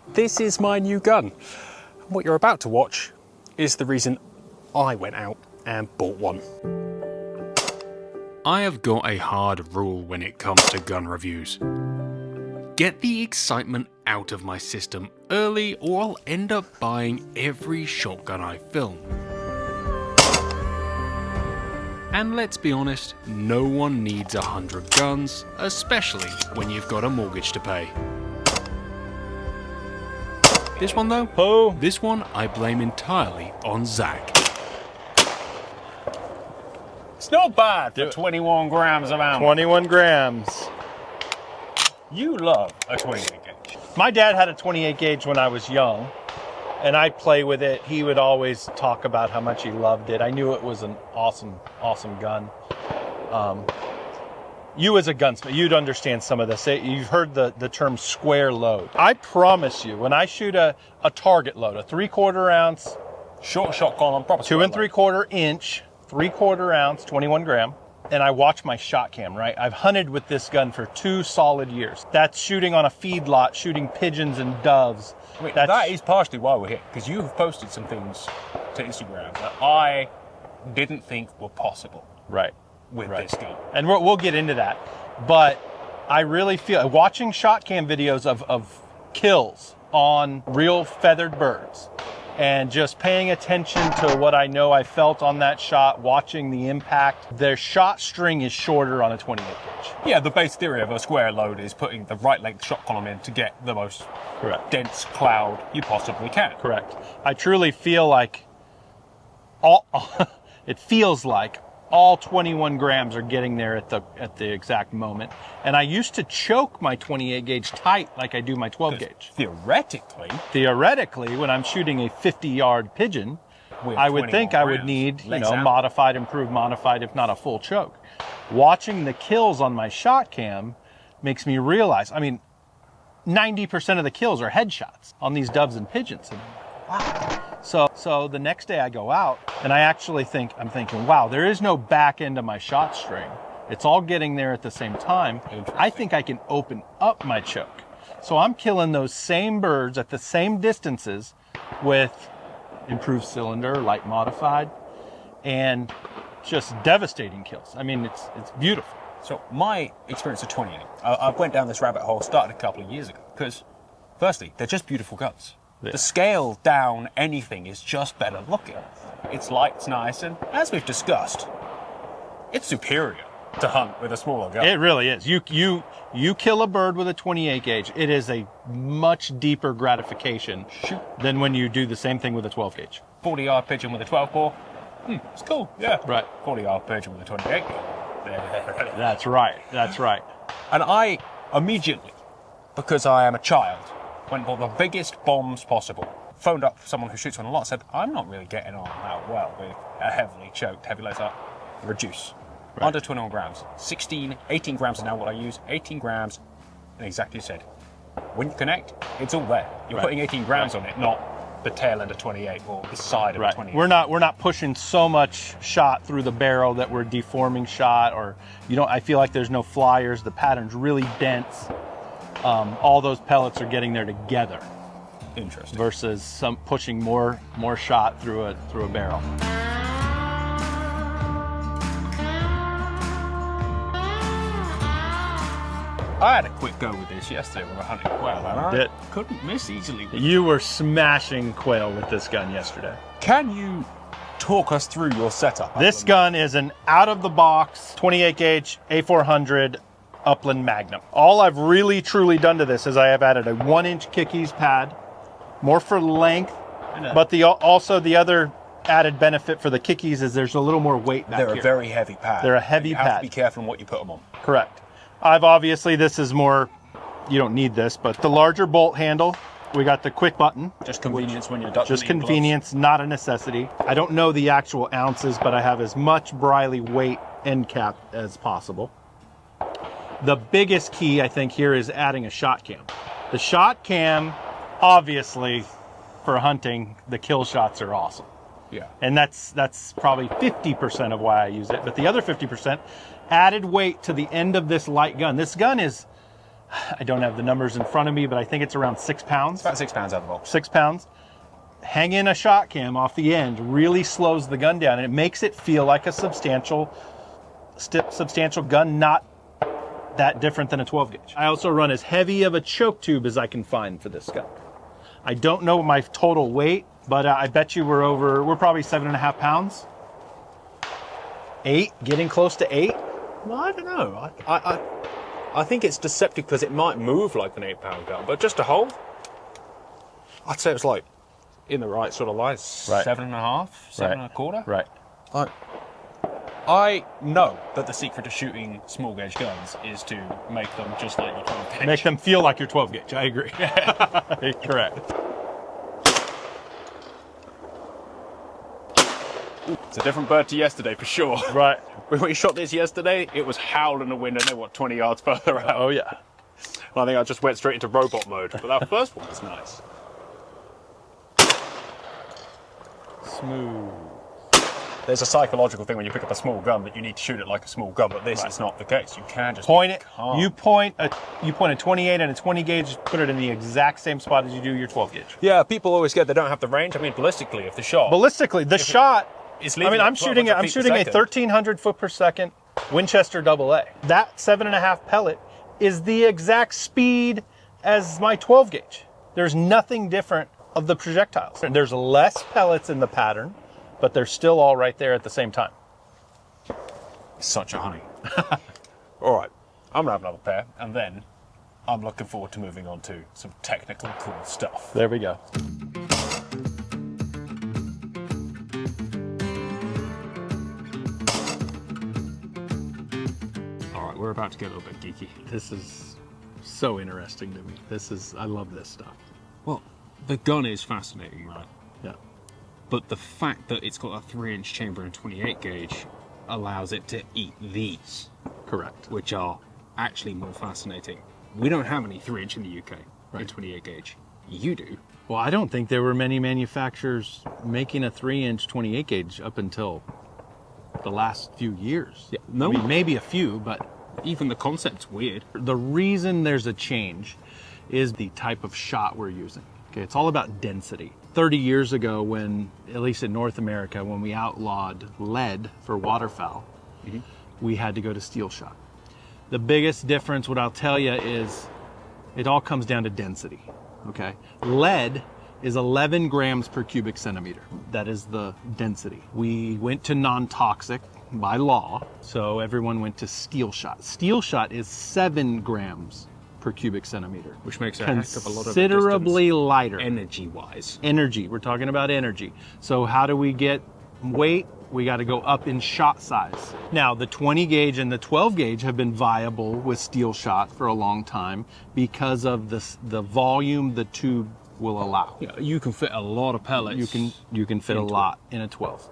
this is my new gun. What you're about to watch is the reason I went out and bought one. I have got a hard rule when it comes to gun reviews. Get the excitement out of my system early or I'll end up buying every shotgun I film. And let's be honest, no one needs 100 guns, especially when you've got a mortgage to pay. This one though? Oh. This one I blame entirely on Zach. It's not bad for 21 grams of ammo. 21 grams. You love a 28 gauge. My dad had a 28 gauge when I was young, and I'd play with it. He would always talk about how much he loved it. I knew it was an awesome, awesome gun. You as a gunsmith, you'd understand some of this. You've heard the term square load. I promise you, when I shoot a target load, a 3/4 ounce, Short shotgun on proper 2 3/4 inch, 3/4 ounce, 21 gram, and I watch my shot cam, right? I've hunted with this gun for 2 solid years. That's shooting on a feedlot, shooting pigeons and doves. Wait, that is partially why we're here, because you have posted some things to Instagram that I didn't think were possible. Right. With this gun. And we'll get into that. But I really feel, watching shot cam videos of kills on real feathered birds and just paying attention to what I know I felt on that shot, watching the impact, their shot string is shorter on a 28 gauge. Yeah, the base theory of a square load is putting the right length shot column in to get the most dense cloud you possibly can. Correct. I truly feel like it feels like all 21 grams are getting there at the exact moment. And I used to choke my 28 gauge tight like I do my 12 gauge. Theoretically, when I'm shooting a 50-yard pigeon, I would think I would need, modified, improved, modified, if not a full choke. Watching the kills on my shot cam makes me realize, 90% of the kills are headshots on these doves and pigeons. And wow. So the next day I go out and I'm thinking, wow, there is no back end of my shot string. It's all getting there at the same time. I think I can open up my choke. So I'm killing those same birds at the same distances with improved cylinder, light modified, and just devastating kills. It's beautiful. So my experience of 28, I went down this rabbit hole, started a couple of years ago, because firstly, they're just beautiful guns. Yeah. The scale down anything is just better looking. It's light, it's nice, and as we've discussed, it's superior to hunt with a smaller gun. It really is. You kill a bird with a 28 gauge, it is a much deeper gratification than when you do the same thing with a 12 gauge. 40-yard pigeon with a 12 bore, it's cool, yeah. Right. 40-yard pigeon with a 28 gauge. That's right. And I immediately, because I am a child, went for the biggest bombs possible. Phoned up someone who shoots on a lot, said, I'm not really getting on that well with a heavily choked heavy laser. Reduce. Right. Under 21 grams. 18 grams is now what I use. 18 grams, and exactly as you said. When you connect, it's all there. You're putting 18 grams on it, not the tail end of 28 or the side of 28. We're not pushing so much shot through the barrel that we're deforming shot, or I feel like there's no flyers. The pattern's really dense. All those pellets are getting there together. Interesting. Versus some pushing more shot through a barrel. I had a quick go with this yesterday when I hunted quail, and I couldn't miss easily. You were smashing quail with this gun yesterday. Can you talk us through your setup? This gun is an out-of-the-box 28 gauge A400 Upland Magnum. All I've really truly done to this is I have added a 1-inch kickies pad, more for length, but also the other added benefit for the kickies is there's a little more weight back here. They're a very heavy pad. They're a heavy pad. You have to be careful on what you put them on. Correct. This is more, you don't need this, but the larger bolt handle. We got the quick button. Just convenience when you're ducking. Just convenience, not a necessity. I don't know the actual ounces, but I have as much Briley weight end cap as possible. The biggest key, I think, here is adding a shot cam. The shot cam, obviously, for hunting, the kill shots are awesome. Yeah. And that's probably 50% of why I use it. But the other 50%, added weight to the end of this light gun. This gun is, I don't have the numbers in front of me, but I think it's around 6 pounds. It's about 6 pounds out of the box. 6 pounds. Hanging a shot cam off the end really slows the gun down, and it makes it feel like a substantial gun, not that different than a 12 gauge. I also run as heavy of a choke tube as I can find for this gun. I don't know my total weight, but I bet you we're probably 7.5 pounds. 8, getting close to 8. Well, I don't know. I think it's deceptive because it might move like an 8-pound gun, but just to hold, I'd say it's like in the right sort of line, 7.5, 7.25. Right. I know that the secret to shooting small gauge guns is to make them just like your 12 gauge. Make them feel like your 12 gauge. I agree. Correct. It's a different bird to yesterday for sure. Right. When we shot this yesterday, it was howling the wind and they were 20 yards further out. Oh yeah. I think I just went straight into robot mode, but that first one was nice. Smooth. There's a psychological thing when you pick up a small gun that you need to shoot it like a small gun, but this is not the case. You can just point it. calm. You point a 28 and a 20 gauge, put it in the exact same spot as you do your 12 gauge. Yeah, people always get they don't have the range. I mean, ballistically, if the shot is leaving, I'm shooting a 1,300 foot per second Winchester AA. That 7.5 pellet is the exact speed as my 12 gauge. There's nothing different of the projectiles. There's less pellets in the pattern, but they're still all right there at the same time. Such a honey. All right, I'm gonna have another pair, and then I'm looking forward to moving on to some technical cool stuff. There we go. All right, we're about to get a little bit geeky. This is so interesting to me. I love this stuff. Well, the gun is fascinating, right? Yeah. But the fact that it's got a 3-inch chamber and 28 gauge allows it to eat these. Correct. Which are actually more fascinating. We don't have any 3-inch in the UK in 28 gauge. You do. Well, I don't think there were many manufacturers making a 3-inch 28 gauge up until the last few years. Yeah, no. I mean, maybe a few, but even the concept's weird. The reason there's a change is the type of shot we're using. Okay, it's all about density. 30 years ago, when, at least in North America, when we outlawed lead for waterfowl, we had to go to steel shot. The biggest difference, what I'll tell you, is it all comes down to density. Okay, lead is 11 grams per cubic centimeter. That is the density. We went to non-toxic by law, so everyone went to steel shot. Steel shot is 7 grams per cubic centimeter, which makes a heck of a lot of considerably lighter. Energy-wise. Energy. We're talking about energy. So how do we get weight? We got to go up in shot size. Now, the 20 gauge and the 12 gauge have been viable with steel shot for a long time because of the volume the tube will allow. Yeah, you can fit a lot of pellets. You can fit a lot in a 12.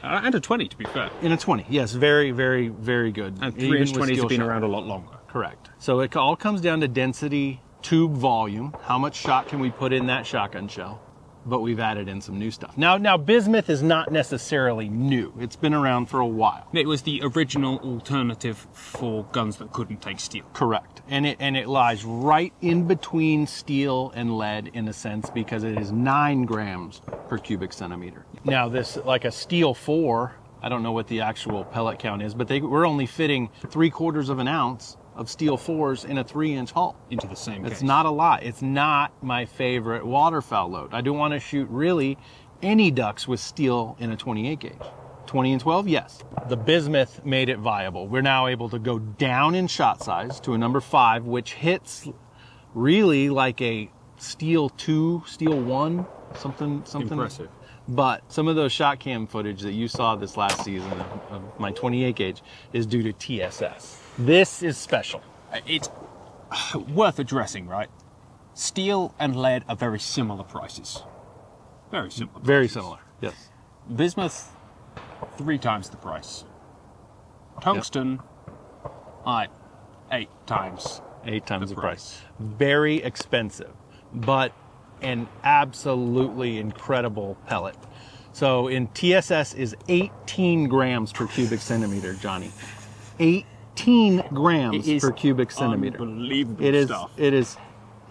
And a 20, to be fair. In a 20, yes, very, very, very good. And 3-inch 20s have been around a lot longer. Correct. So it all comes down to density, tube volume, how much shot can we put in that shotgun shell, but we've added in some new stuff. Now bismuth is not necessarily new. It's been around for a while. It was the original alternative for guns that couldn't take steel. Correct. And it lies right in between steel and lead in a sense because it is 9 grams per cubic centimeter. Now this, like a steel 4, I don't know what the actual pellet count is, but we're only fitting 3/4 of an ounce of steel 4s in a 3-inch hull. Into the same case. It's not a lot. It's not my favorite waterfowl load. I don't want to shoot really any ducks with steel in a 28 gauge. 20 and 12, yes. The bismuth made it viable. We're now able to go down in shot size to a number 5, which hits really like a steel 2, steel 1, something. Impressive. But some of those shot cam footage that you saw this last season of my 28 gauge is due to TSS. This is special. It's worth addressing, right? Steel and lead are very similar prices. Very similar. Very similar, yes. Bismuth, 3 times the price. Tungsten, 8 times. 8 times the price. Very expensive, but an absolutely incredible pellet. So in TSS is 18 grams per cubic centimeter, Johnny. 18. 18 grams per cubic centimeter. Unbelievable stuff. It is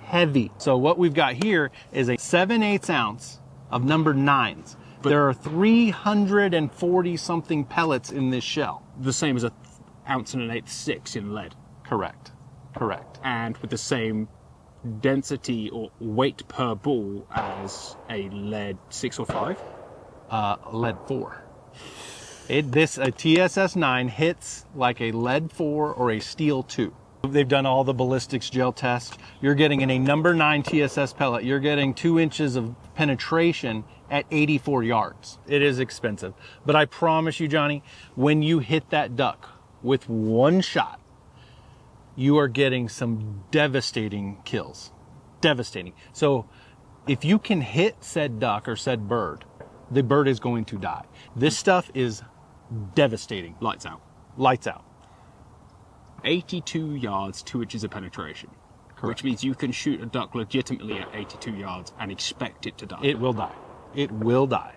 heavy. So what we've got here is a 7/8 ounce of number 9s. But there are 340 something pellets in this shell. The same as 1 ounce and 1/8 6 in lead. Correct. Correct. And with the same density or weight per ball as a lead 6 or 5? Lead 4. A TSS 9 hits like a lead 4 or a steel 2. They've done all the ballistics gel tests. You're getting in a number 9 TSS pellet, you're getting 2 inches of penetration at 84 yards. It is expensive. But I promise you, Johnny, when you hit that duck with one shot, you are getting some devastating kills. Devastating. So if you can hit said duck or said bird, the bird is going to die. This stuff is devastating. Lights out. Lights out. 82 yards, 2 inches of penetration. Correct. Which means you can shoot a duck legitimately at 82 yards and expect it to die. It will die. It will die.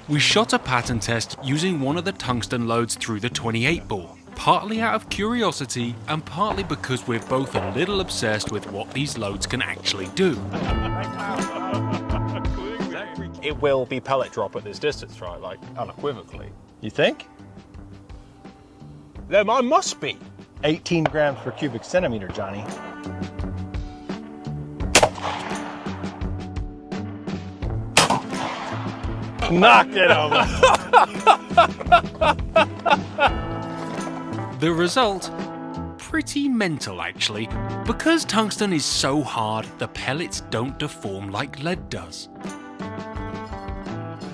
We shot a pattern test using one of the tungsten loads through the 28 ball, partly out of curiosity and partly because we're both a little obsessed with what these loads can actually do. It will be pellet drop at this distance, right? Like, unequivocally. You think? There must be. 18 grams per cubic centimeter, Johnny. Knocked it over. The result? Pretty mental, actually. Because tungsten is so hard, the pellets don't deform like lead does.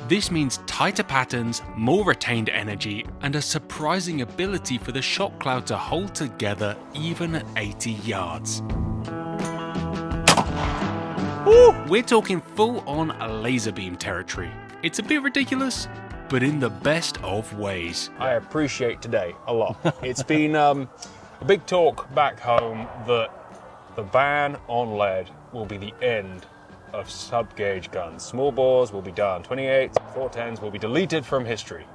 This means tighter patterns, more retained energy, and a surprising ability for the shot cloud to hold together even at 80 yards. Woo! We're talking full-on laser beam territory. It's a bit ridiculous, but in the best of ways. I appreciate today a lot. It's been a big talk back home that the ban on lead will be the end of sub-gauge guns. Small bores will be done. 28s, 410s will be deleted from history.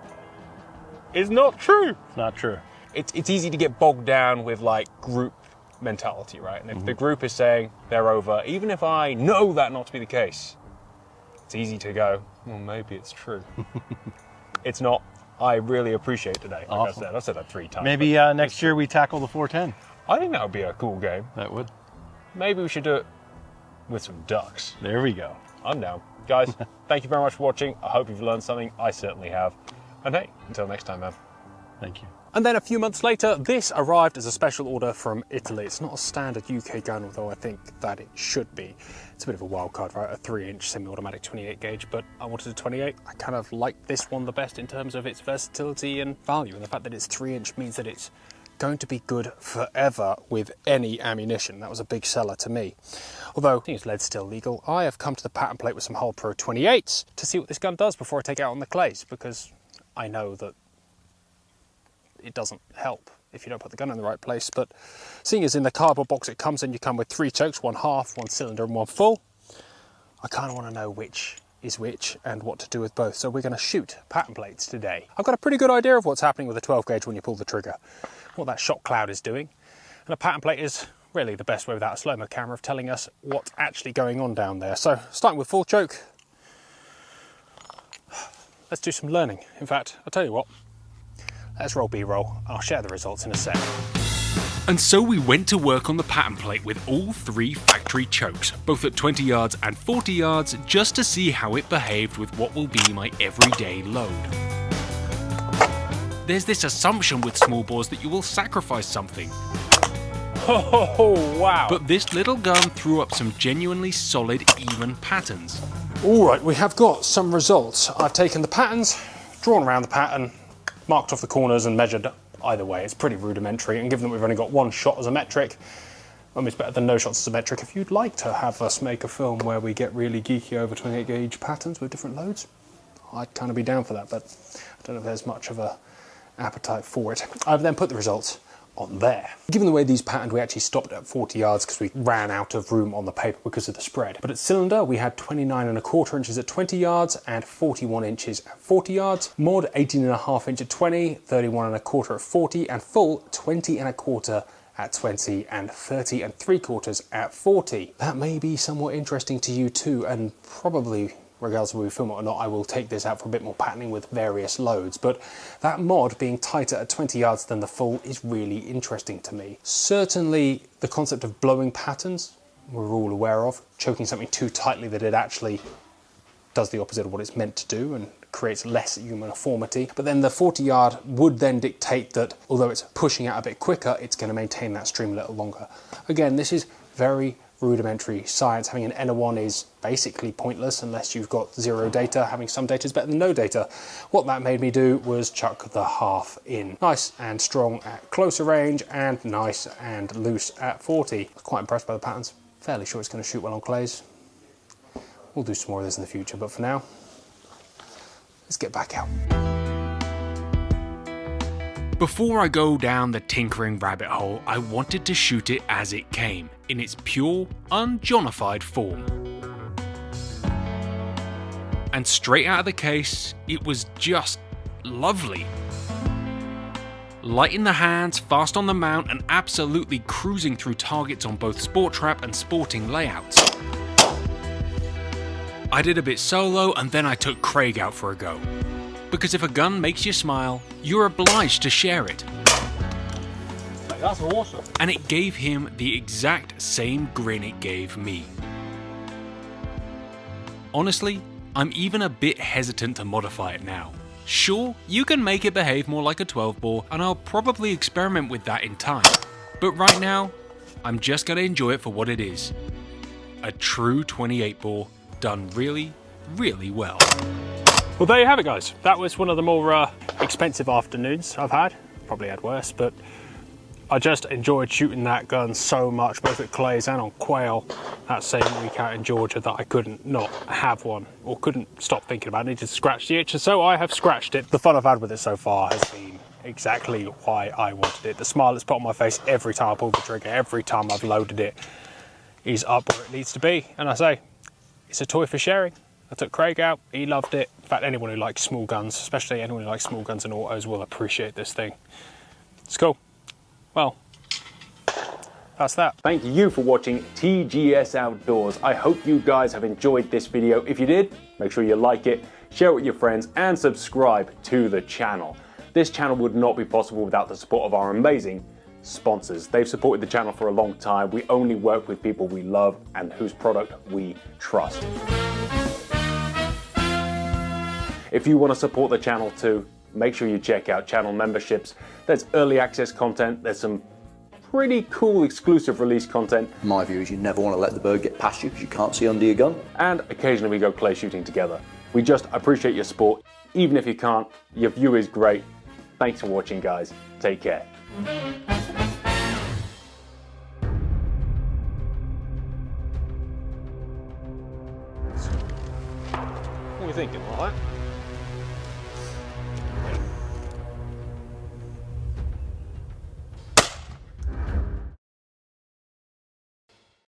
It's not true. It's not true. It's easy to get bogged down with like group mentality, right? And if the group is saying they're over, even if I know that not to be the case, it's easy to go, well, maybe it's true. It's not. I really appreciate today. Like awesome. I said that 3 times. Maybe next year we tackle the 410. I think that would be a cool game. That would. Maybe we should do it with some ducks. There we go. I'm down. Guys, thank you very much for watching. I hope you've learned something. I certainly have. And hey, until next time, man. Thank you. And then a few months later, this arrived as a special order from Italy. It's not a standard UK gun, although I think that it should be. It's a bit of a wild card, right? A 3-inch semi-automatic 28 gauge, but I wanted a 28. I kind of like this one the best in terms of its versatility and value. And the fact that it's 3-inch means that it's going to be good forever with any ammunition. That was a big seller to me. Although, since lead's still legal, I have come to the pattern plate with some Hull Pro 28s to see what this gun does before I take it out on the clays, because I know that it doesn't help if you don't put the gun in the right place. But seeing as in the cardboard box it comes in, you come with 3 chokes, 1 half, 1 cylinder and 1 full. I kind of want to know which is which and what to do with both. So we're going to shoot pattern plates today. I've got a pretty good idea of what's happening with a 12 gauge when you pull the trigger, what that shot cloud is doing. And a pattern plate is really the best way without a slow-mo camera of telling us what's actually going on down there. So starting with full choke, let's do some learning. In fact, I'll tell you what, let's roll B-roll. I'll share the results in a sec. And so we went to work on the pattern plate with all 3 factory chokes, both at 20 yards and 40 yards, just to see how it behaved with what will be my everyday load. There's this assumption with small bores that you will sacrifice something. Oh, wow. But this little gun threw up some genuinely solid, even patterns. All right, we have got some results. I've taken the patterns, drawn around the pattern, marked off the corners and measured either way. It's pretty rudimentary, and given that we've only got 1 shot as a metric, it's better than no shots as a metric. If you'd like to have us make a film where we get really geeky over 28 gauge patterns with different loads, I'd kind of be down for that, but I don't know if there's much of a appetite for it. I've then put the results on there. Given the way these patterned, we actually stopped at 40 yards because we ran out of room on the paper because of the spread. But at cylinder, we had 29.25 inches at 20 yards and 41 inches at 40 yards. Mod 18.5 inch at 20, 31.25 at 40, and full 20.25 at 20 and 30.75 at 40. That may be somewhat interesting to you too, and probably, regardless of whether we film it or not, I will take this out for a bit more patterning with various loads. But that mod being tighter at 20 yards than the full is really interesting to me. Certainly the concept of blowing patterns we're all aware of, choking something too tightly that it actually does the opposite of what it's meant to do and creates less uniformity. But then the 40 yard would then dictate that although it's pushing out a bit quicker, it's going to maintain that stream a little longer. Again, this is very rudimentary science. Having an N1 is basically pointless unless you've got zero data. Having some data is better than no data. What that made me do was chuck the half in. Nice and strong at closer range and nice and loose at 40. I was quite impressed by the patterns. Fairly sure it's going to shoot well on clays. We'll do some more of this in the future, but for now, let's get back out. Before I go down the tinkering rabbit hole, I wanted to shoot it as it came, in its pure, un-Johnified form. And straight out of the case, it was just lovely. Light in the hands, fast on the mount, and absolutely cruising through targets on both Sport Trap and Sporting layouts. I did a bit solo and then I took Craig out for a go. Because if a gun makes you smile, you're obliged to share it. That's awesome. And it gave him the exact same grin it gave me. Honestly, I'm even a bit hesitant to modify it now. Sure, you can make it behave more like a 12 bore and I'll probably experiment with that in time. But right now, I'm just gonna enjoy it for what it is. A true 28 bore done really, really well. Well, there you have it, guys. That was one of the more expensive afternoons I've had. Probably had worse, but I just enjoyed shooting that gun so much, both at clays and on quail that same week out in Georgia, that I couldn't not have one, or couldn't stop thinking about it. I needed to scratch the itch, and so I have scratched it. The fun I've had with it so far has been exactly why I wanted it. The smile that's put on my face every time I pull the trigger, every time I've loaded it, is up where it needs to be. And I say, it's a toy for sharing. I took Craig out, he loved it. In fact, anyone who likes small guns, especially anyone who likes small guns and autos, will appreciate this thing. It's cool. Well, that's that. Thank you for watching TGS Outdoors. I hope you guys have enjoyed this video. If you did, make sure you like it, share it with your friends, and subscribe to the channel. This channel would not be possible without the support of our amazing sponsors. They've supported the channel for a long time. We only work with people we love and whose product we trust. If you want to support the channel too, make sure you check out channel memberships. There's early access content, there's some pretty cool exclusive release content. My view is you never want to let the bird get past you because you can't see under your gun. And occasionally we go clay shooting together. We just appreciate your support. Even if you can't, your view is great. Thanks for watching, guys. Take care. What are you thinking, all right?